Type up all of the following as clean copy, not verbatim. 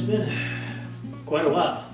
been quite a while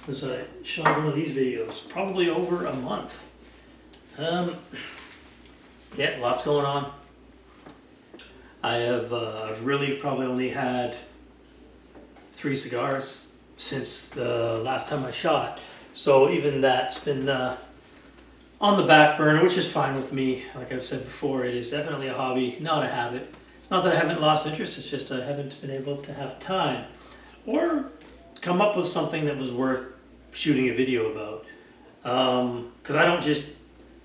since I shot one of these videos, probably over a month. Yeah, lots going on. I've really probably only had 3 cigars since the last time I shot, so even that's been on the back burner, which is fine with me. Like I've said before, it is definitely a hobby, not a habit. It's not that I haven't lost interest, it's just I haven't been able to have time or come up with something that was worth shooting a video about. Because I don't just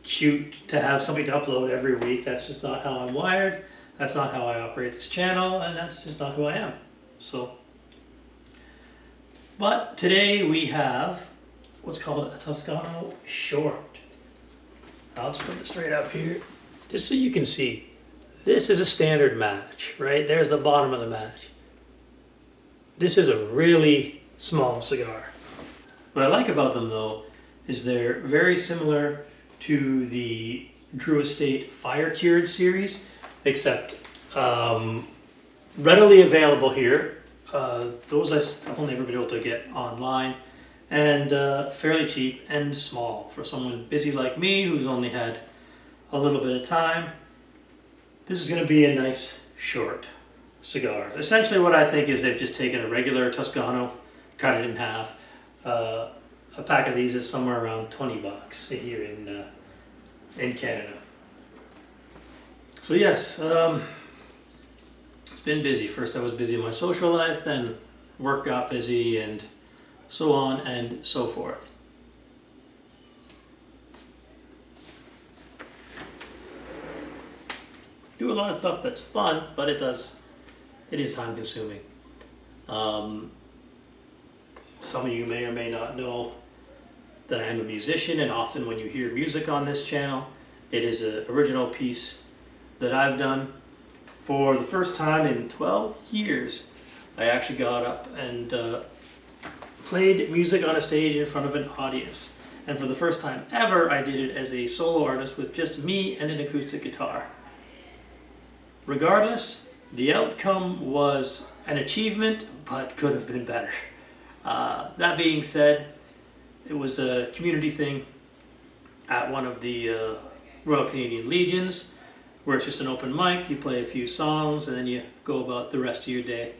shoot to have something to upload every week. That's just not how I'm wired. That's not how I operate this channel, and that's just not who I am. So, but today we have what's called a Toscano short. I'll just put this straight up here, just so you can see. This is a standard match, right? There's the bottom of the match. This is a really small cigar. What I like about them, though, is they're very similar to the Drew Estate Fire Cured series, except readily available here. Those I've only ever been able to get online, and fairly cheap and small for someone busy like me who's only had a little bit of time. This is going to be a nice short cigar. Essentially what I think is they've just taken a regular Toscano, cut it in half. A pack of these is somewhere around 20 bucks here in Canada. So yes, it's been busy. First I was busy in my social life, then work got busy, and so on and so forth. Do a lot of stuff that's fun, but it is time consuming. Some of you may or may not know that I am a musician, and often when you hear music on this channel, it is an original piece that I've done. For the first time in 12 years, I actually got up and played music on a stage in front of an audience. And for the first time ever, I did it as a solo artist with just me and an acoustic guitar. Regardless, the outcome was an achievement, but could have been better. That being said, it was a community thing at one of the Royal Canadian Legions, where it's just an open mic, you play a few songs, and then you go about the rest of your day.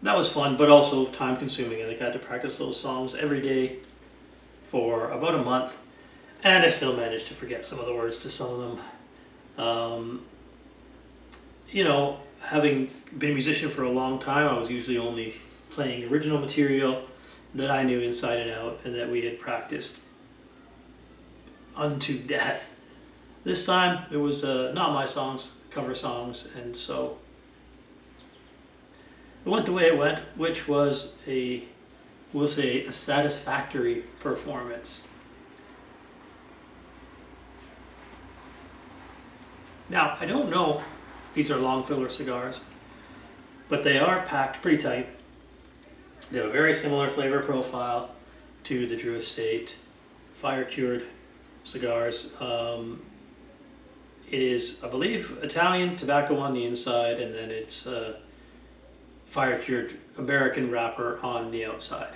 That was fun, but also time consuming. I think I had to practice those songs every day for about a month, and I still managed to forget some of the words to some of them. You know, having been a musician for a long time, I was usually only playing original material that I knew inside and out and that we had practiced unto death. This time it was not my songs, cover songs, and so it went the way it went, which was we'll say, a satisfactory performance. Now, I don't know if these are long filler cigars, but they are packed pretty tight. They have a very similar flavor profile to the Drew Estate Fire Cured cigars. It is, I believe, Italian tobacco on the inside, and then it's Fire Cured American wrapper on the outside.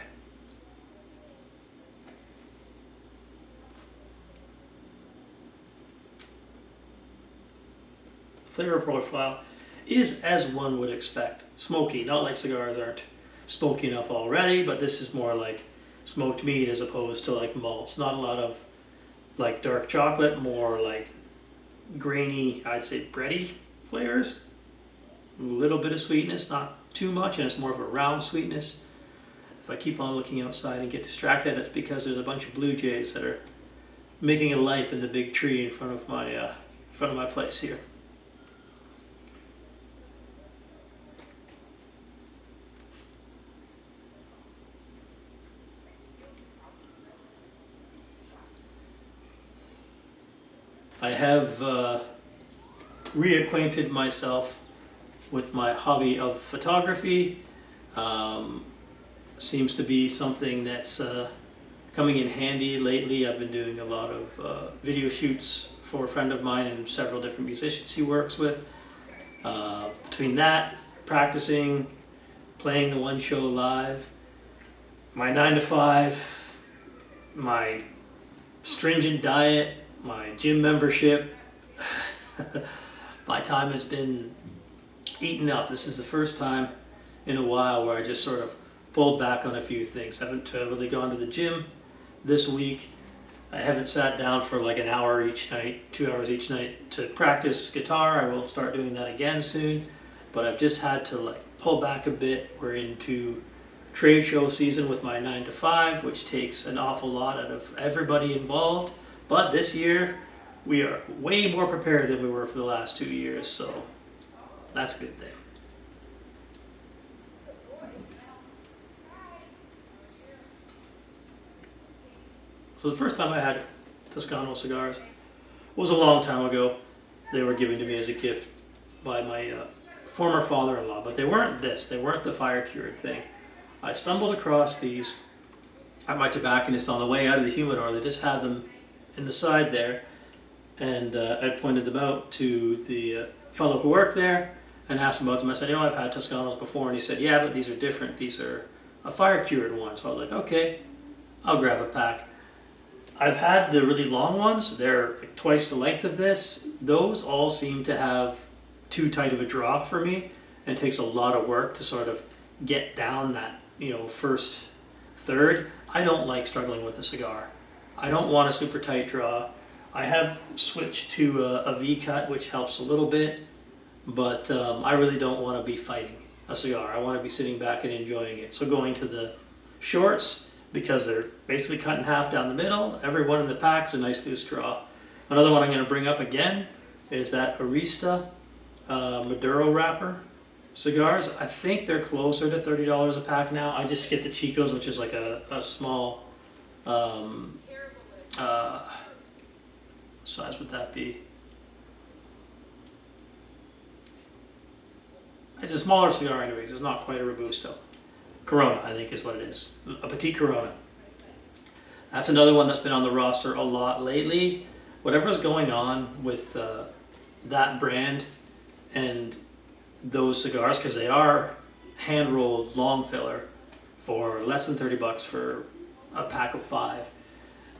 Flavor profile is as one would expect. Smoky, not like cigars aren't smoky enough already, but this is more like smoked meat as opposed to like malts. Not a lot of like dark chocolate, more like grainy, I'd say bready flavors. A little bit of sweetness, not too much, and it's more of a round sweetness. If I keep on looking outside and get distracted, it's because there's a bunch of blue jays that are making a life in the big tree in front of my place here. I have reacquainted myself with my hobby of photography. Seems to be something that's kind coming in handy lately. I've been doing a lot of video shoots for a friend of mine and several different musicians he works with. Between that, practicing, playing the one show live, my 9 to 5, my stringent diet, my gym membership, my time has been eaten up. This is the first time in a while where I just sort of pulled back on a few things. I haven't really gone to the gym this week. I haven't sat down for like an hour each night, 2 hours each night to practice guitar. I will start doing that again soon, but I've just had to like pull back a bit. We're into trade show season with my 9 to 5, which takes an awful lot out of everybody involved. But this year, we are way more prepared than we were for the last 2 years, so that's a good thing. So the first time I had Toscano cigars was a long time ago. They were given to me as a gift by my former father-in-law, but they weren't this. They weren't the fire-cured thing. I stumbled across these at my tobacconist on the way out of the humidor. They just had them in the side there, and I pointed them out to the fellow who worked there and asked him about them. I said, I've had Toscanos before, and he said, yeah, but these are different. These are a fire-cured one. So I was like, okay, I'll grab a pack. I've had the really long ones. They're like twice the length of this. Those all seem to have too tight of a draw for me, and it takes a lot of work to sort of get down that, first third. I don't like struggling with a cigar. I don't want a super tight draw. I have switched to a V-cut, which helps a little bit, but I really don't want to be fighting a cigar. I want to be sitting back and enjoying it. So going to the shorts, because they're basically cut in half down the middle. Every one in the pack is a nice loose draw. Another one I'm going to bring up again is that Arista Maduro wrapper cigars. I think they're closer to $30 a pack now. I just get the Chicos, which is like a small, size would that be? It's a smaller cigar anyways. It's not quite a Robusto. Corona, I think is what it is. A Petite Corona. That's another one that's been on the roster a lot lately. Whatever's going on with that brand and those cigars, because they are hand-rolled long filler for less than $30 for a pack of 5.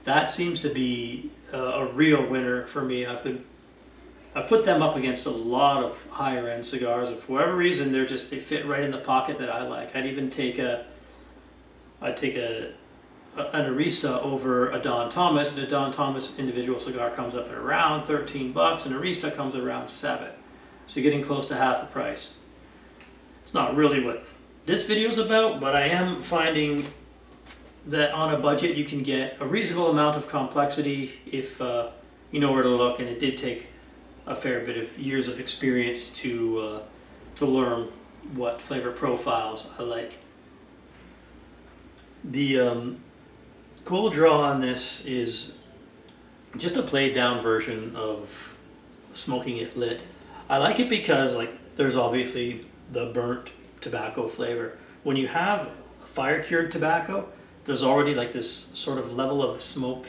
That seems to be a real winner for me. I've put them up against a lot of higher end cigars, and for whatever reason, they fit right in the pocket that I like. I'd even take an Arista over a Don Thomas, and a Don Thomas individual cigar comes up at around $13, and Arista comes at around $7. So you're getting close to half the price. It's not really what this video is about, but I am finding that on a budget you can get a reasonable amount of complexity if you know where to look, and it did take a fair bit of years of experience to learn what flavor profiles I like. The cool draw on this is just a played down version of smoking it lit. I like it because there's obviously the burnt tobacco flavor. When you have fire cured tobacco, there's already this sort of level of smoke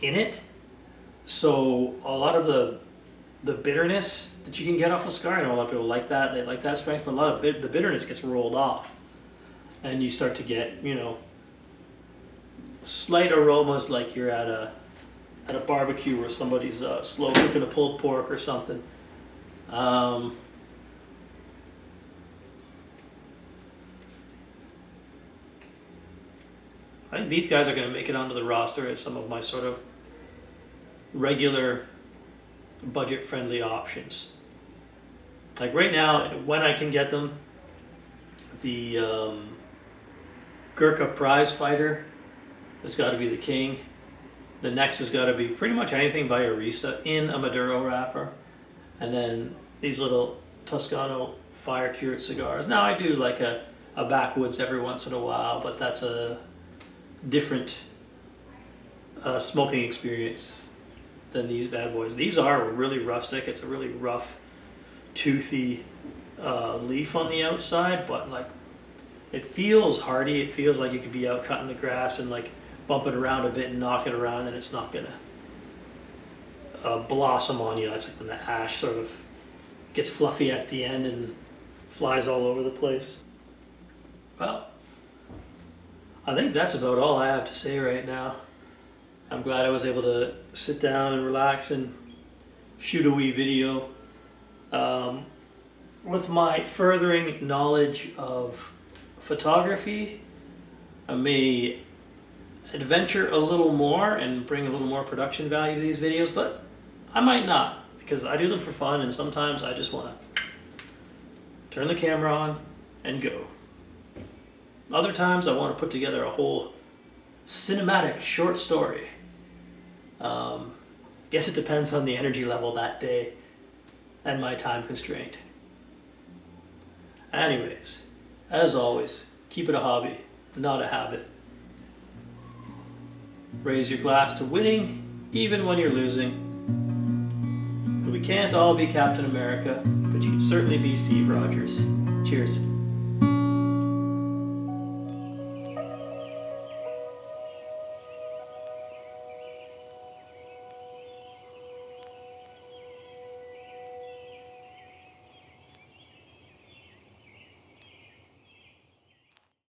in it. So a lot of the bitterness that you can get off a cigar, I know a lot of people like that, they like that strength, but a lot of the bitterness gets rolled off. And you start to get, slight aromas like you're at a barbecue where somebody's slow cooking a pulled pork or something. I think these guys are going to make it onto the roster as some of my sort of regular budget-friendly options. Like right now, when I can get them, the Gurkha Prize Fighter has got to be the king. The next has got to be pretty much anything by Arista in a Maduro wrapper. And then these little Toscano fire-cured cigars. Now I do like a backwoods every once in a while, but that's a different smoking experience than these bad boys. These are really rustic. It's a really rough, toothy leaf on the outside, but it feels hardy. It feels like you could be out cutting the grass and bump it around a bit and knock it around, and it's not gonna blossom on you. That's like when the ash sort of gets fluffy at the end and flies all over the place. Well, I think that's about all I have to say right now. I'm glad I was able to sit down and relax and shoot a wee video. With my furthering knowledge of photography, I may adventure a little more and bring a little more production value to these videos, but I might not, because I do them for fun, and sometimes I just want to turn the camera on and go. Other times I want to put together a whole cinematic short story. Guess it depends on the energy level that day and my time constraint. Anyways, as always, keep it a hobby, not a habit. Raise your glass to winning, even when you're losing. We can't all be Captain America, but you can certainly be Steve Rogers. Cheers.